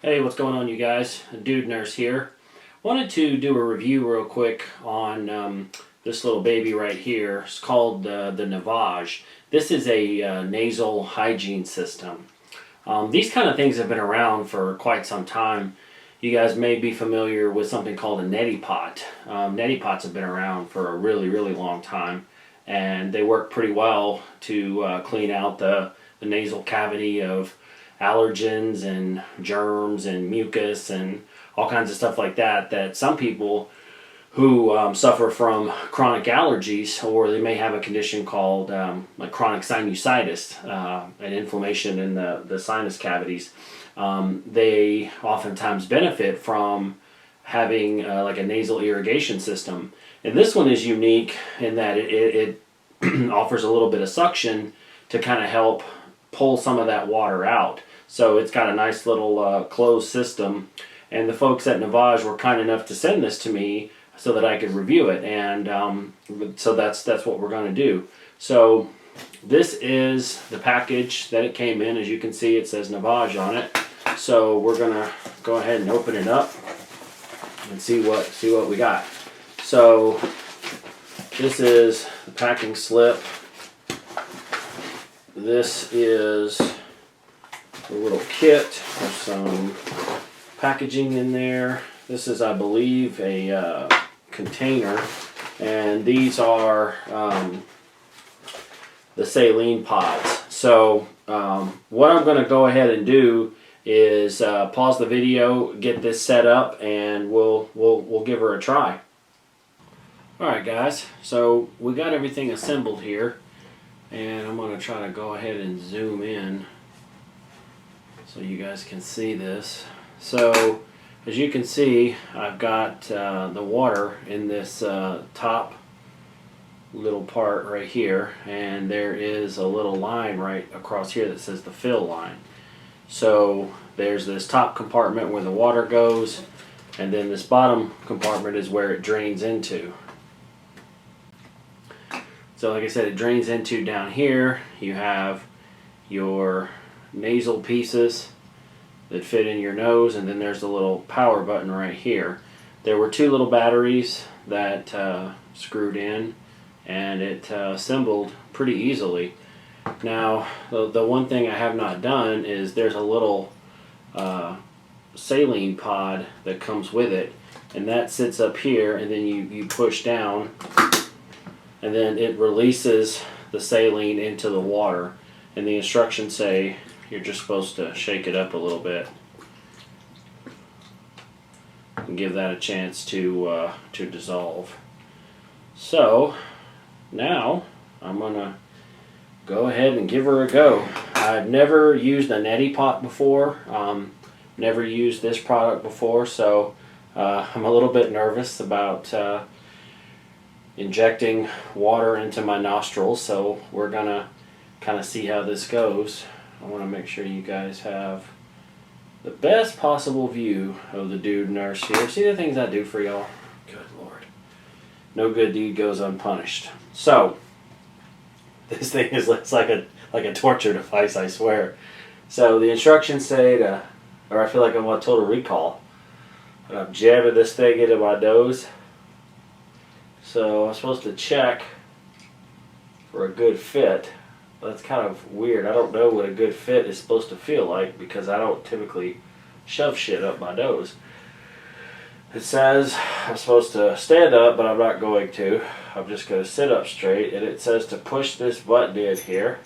Hey, what's going on, you guys? Dude Nurse here. Wanted to do a review real quick on this little baby right here. It's called the Navage. This is a nasal hygiene system. These kind of things have been around for quite some time. You guys may be familiar with something called a neti pot. Neti pots have been around for a really long time, and they work pretty well to clean out the nasal cavity of allergens and germs and mucus and all kinds of stuff like that some people who suffer from chronic allergies, or they may have a condition called like chronic sinusitis, an inflammation in the sinus cavities. They oftentimes benefit from having like a nasal irrigation system. And this one is unique in that it offers a little bit of suction to kind of help pull some of that water out. So it's got a nice little closed system, and the folks at Navage were kind enough to send this to me so that I could review it, and so that's what we're going to do. So this is the package that it came in. As you can see, it says Navage on it. So we're going to go ahead and open it up and see what we got. So this is the packing slip. This is a little kit with some packaging in there. This is, I believe, a container, and these are the saline pods. So what I'm going to go ahead and do is pause the video, get this set up, and we'll give her a try. Alright guys, so we got everything assembled here, and I'm going to try to go ahead and zoom in so you guys can see this. So as you can see, I've got the water in this top little part right here, and there is a little line right across here that says the fill line. So there's this top compartment where the water goes, and then this bottom compartment is where it drains into. So like I said, it drains into down here. You have your nasal pieces that fit in your nose, and then there's the little power button right here. There were two little batteries that screwed in, and it assembled pretty easily. Now the one thing I have not done is there's a little saline pod that comes with it, and that sits up here, and then you push down, and then it releases the saline into the water. And the instructions say you're just supposed to shake it up a little bit and give that a chance to dissolve. So now I'm gonna go ahead and give her a go. I've never used a neti pot before, never used this product before, so I'm a little bit nervous about injecting water into my nostrils, so we're gonna kind of see how this goes. I want to make sure you guys have the best possible view of the Dude Nurse here. See the things I do for y'all? Good Lord. No good deed goes unpunished. So this thing is like a torture device, I swear. So the instructions say to, or I feel like I'm on Total Recall, but I'm jabbing this thing into my nose. So I'm supposed to check for a good fit. That's kind of weird. I don't know what a good fit is supposed to feel like, because I don't typically shove shit up my nose. It says I'm supposed to stand up, but I'm not going to. I'm just going to sit up straight, and it says to push this button in here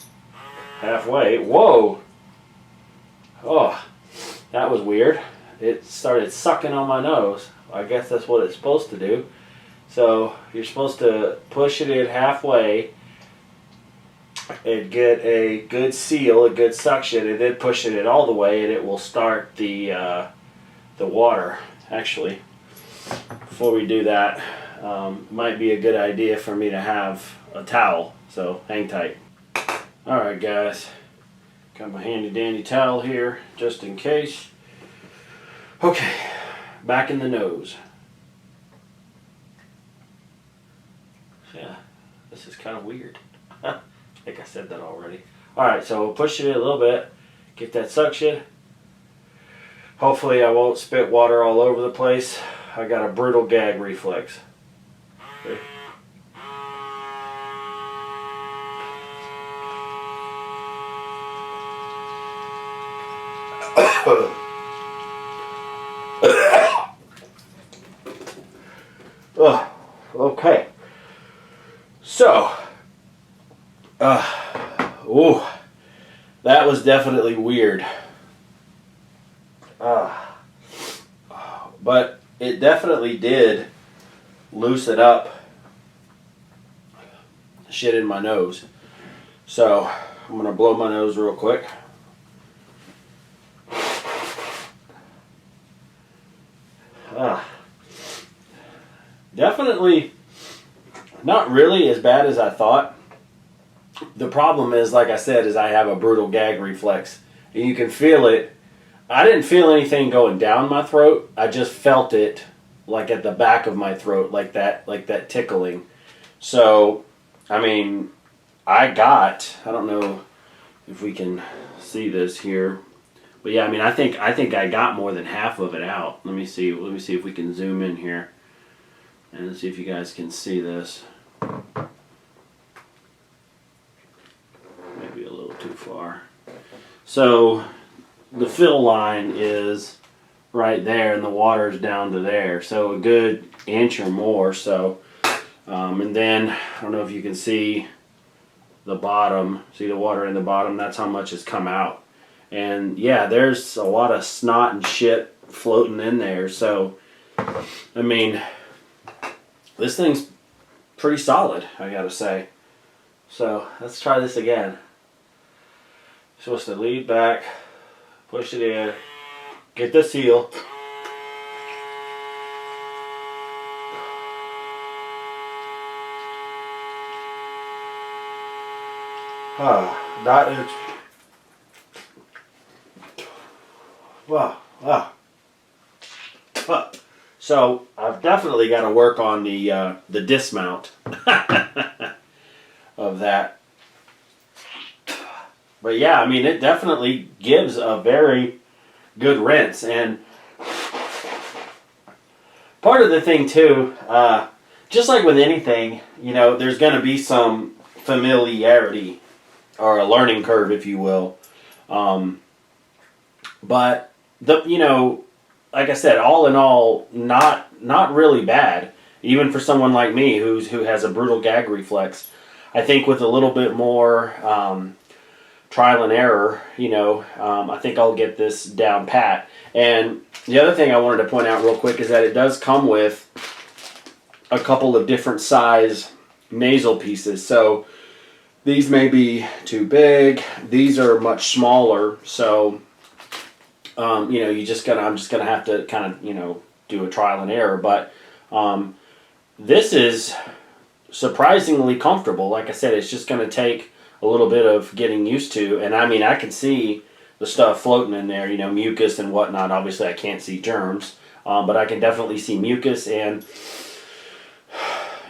halfway. Whoa! Oh, that was weird. It started sucking on my nose. I guess that's what it's supposed to do. So you're supposed to push it in halfway and get a good seal, a good suction, and then push it in all the way, and it will start the water. Actually, before we do that, might be a good idea for me to have a towel, so hang tight. Alright guys, got my handy dandy towel here just in case. Okay, back in the nose. Yeah, this is kind of weird. I think I said that already. Alright, so we'll push it in a little bit, get that suction. Hopefully I won't spit water all over the place. I got a brutal gag reflex. Okay. Okay. So, ooh, that was definitely weird. But it definitely did loosen up shit in my nose. So, I'm going to blow my nose real quick. Definitely not really as bad as I thought. The problem is, like I said, is I have a brutal gag reflex. And you can feel it. I didn't feel anything going down my throat. I just felt it like at the back of my throat, like that tickling. So, I mean, I don't know if we can see this here. But yeah, I mean, I think I got more than half of it out. Let me see if we can zoom in here and see if you guys can see this. Maybe a little too far. So the fill line is right there, and the water's down to there. So a good inch or more. So, and then I don't know if you can see the bottom. See the water in the bottom? That's how much has come out. And yeah, there's a lot of snot and shit floating in there. So, I mean, this thing's pretty solid, I gotta say. So, let's try this again. Supposed to lead back, push it in, get the seal. That is... Wow. So I've definitely got to work on the dismount of that. But yeah, I mean, it definitely gives a very good rinse. And part of the thing too, just like with anything, you know, there's going to be some familiarity or a learning curve, if you will. But you know, like I said, all in all, not really bad. Even for someone like me who has a brutal gag reflex, I think with a little bit more trial and error, you know, I think I'll get this down pat. And the other thing I wanted to point out real quick is that it does come with a couple of different size nasal pieces. So these may be too big. These are much smaller. So you know, I'm just gonna have to kind of, you know, do a trial and error. But this is surprisingly comfortable. Like I said, it's just gonna take a little bit of getting used to. And I mean, I can see the stuff floating in there, you know, mucus and whatnot. Obviously, I can't see germs, but I can definitely see mucus, and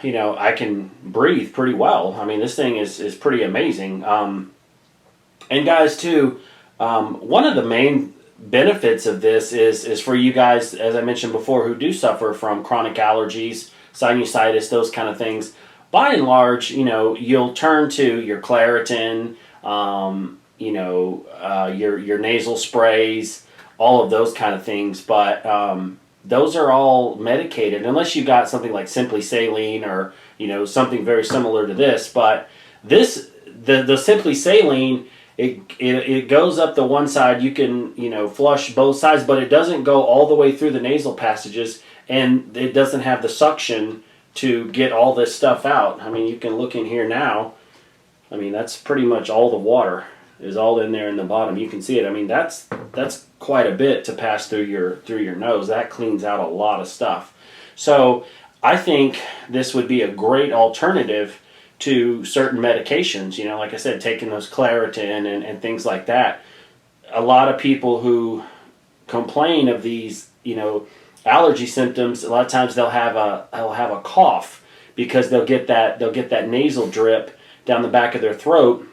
you know, I can breathe pretty well. I mean, this thing is pretty amazing. And guys, too, one of the main benefits of this is for you guys, as I mentioned before, who do suffer from chronic allergies, sinusitis, those kind of things. By and large, you know, you'll turn to your Claritin, you know, your nasal sprays, all of those kind of things. But those are all medicated, unless you got something like Simply Saline or, you know, something very similar to this. But this, the Simply Saline, it goes up the one side. You can, you know, flush both sides, but it doesn't go all the way through the nasal passages, and it doesn't have the suction to get all this stuff out. I mean, you can look in here now. I mean, that's pretty much all the water is all in there in the bottom. You can see it. I mean, that's quite a bit to pass through your nose. That cleans out a lot of stuff. So I think this would be a great alternative to certain medications, you know, like I said, taking those Claritin and things like that. A lot of people who complain of these, you know, allergy symptoms, a lot of times they'll have a cough because they'll get that nasal drip down the back of their throat,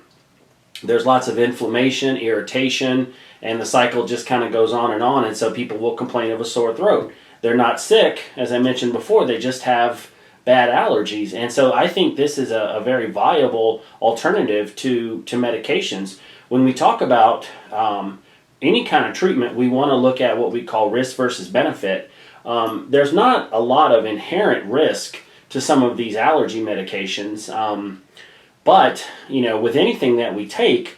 there's lots of inflammation, irritation, and the cycle just kind of goes on, and so people will complain of a sore throat. They're not sick, as I mentioned before, they just have bad allergies. And so I think this is a very viable alternative to medications. When we talk about any kind of treatment, we want to look at what we call risk versus benefit. There's not a lot of inherent risk to some of these allergy medications, but with anything that we take,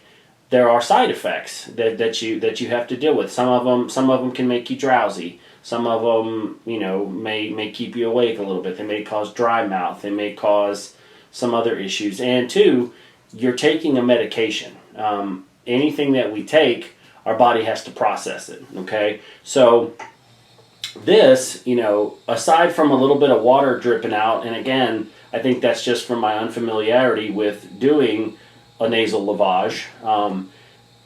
there are side effects that you have to deal with. Some of them can make you drowsy. Some of them, may keep you awake a little bit. They may cause dry mouth. They may cause some other issues. And two, you're taking a medication. Anything that we take, our body has to process it. Okay, so this, aside from a little bit of water dripping out, and again, I think that's just from my unfamiliarity with doing a nasal lavage.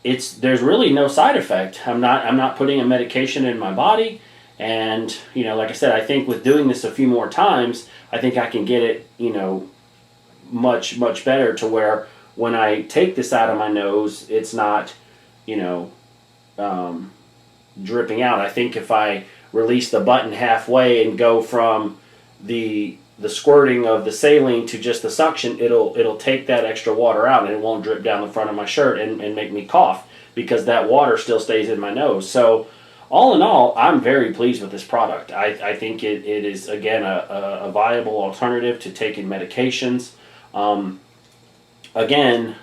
There's really no side effect. I'm not putting a medication in my body. And, like I said, I think with doing this a few more times, I think I can get it, much, much better to where when I take this out of my nose, it's not, dripping out. I think if I release the button halfway and go from the squirting of the saline to just the suction, it'll take that extra water out and it won't drip down the front of my shirt and make me cough because that water still stays in my nose. So all in all, I'm very pleased with this product. I think it is, again, a viable alternative to taking medications. Again,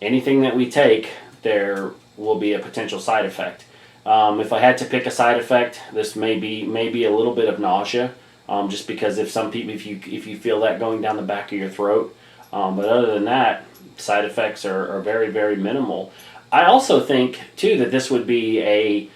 anything that we take, there will be a potential side effect. If I had to pick a side effect, this may be a little bit of nausea, just because if you feel that going down the back of your throat. But other than that, side effects are very, very minimal. I also think, too, that this would be a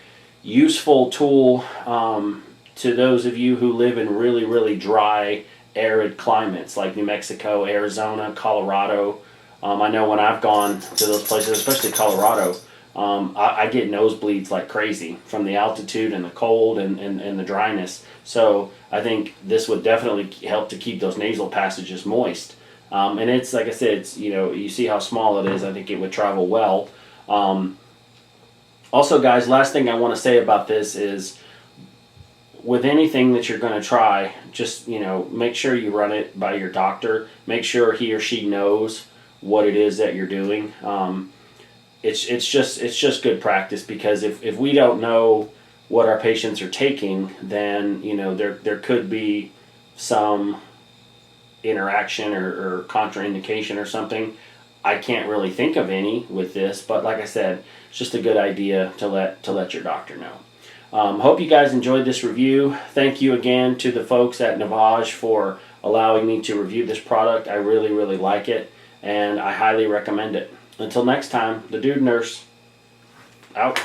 useful tool to those of you who live in really, really dry, arid climates like New Mexico, Arizona, Colorado. I know when I've gone to those places, especially Colorado, I get nosebleeds like crazy from the altitude and the cold and the dryness. So I think this would definitely help to keep those nasal passages moist. And it's, like I said, it's, you see how small it is. I think it would travel well. Also, guys, last thing I want to say about this is with anything that you're going to try, just, make sure you run it by your doctor. Make sure he or she knows what it is that you're doing. It's just good practice, because if we don't know what our patients are taking, then, there could be some interaction or contraindication or something. I can't really think of any with this, but like I said, it's just a good idea to let your doctor know. Hope you guys enjoyed this review. Thank you again to the folks at Navage for allowing me to review this product. I really, really like it, and I highly recommend it. Until next time, the Dude Nurse, out.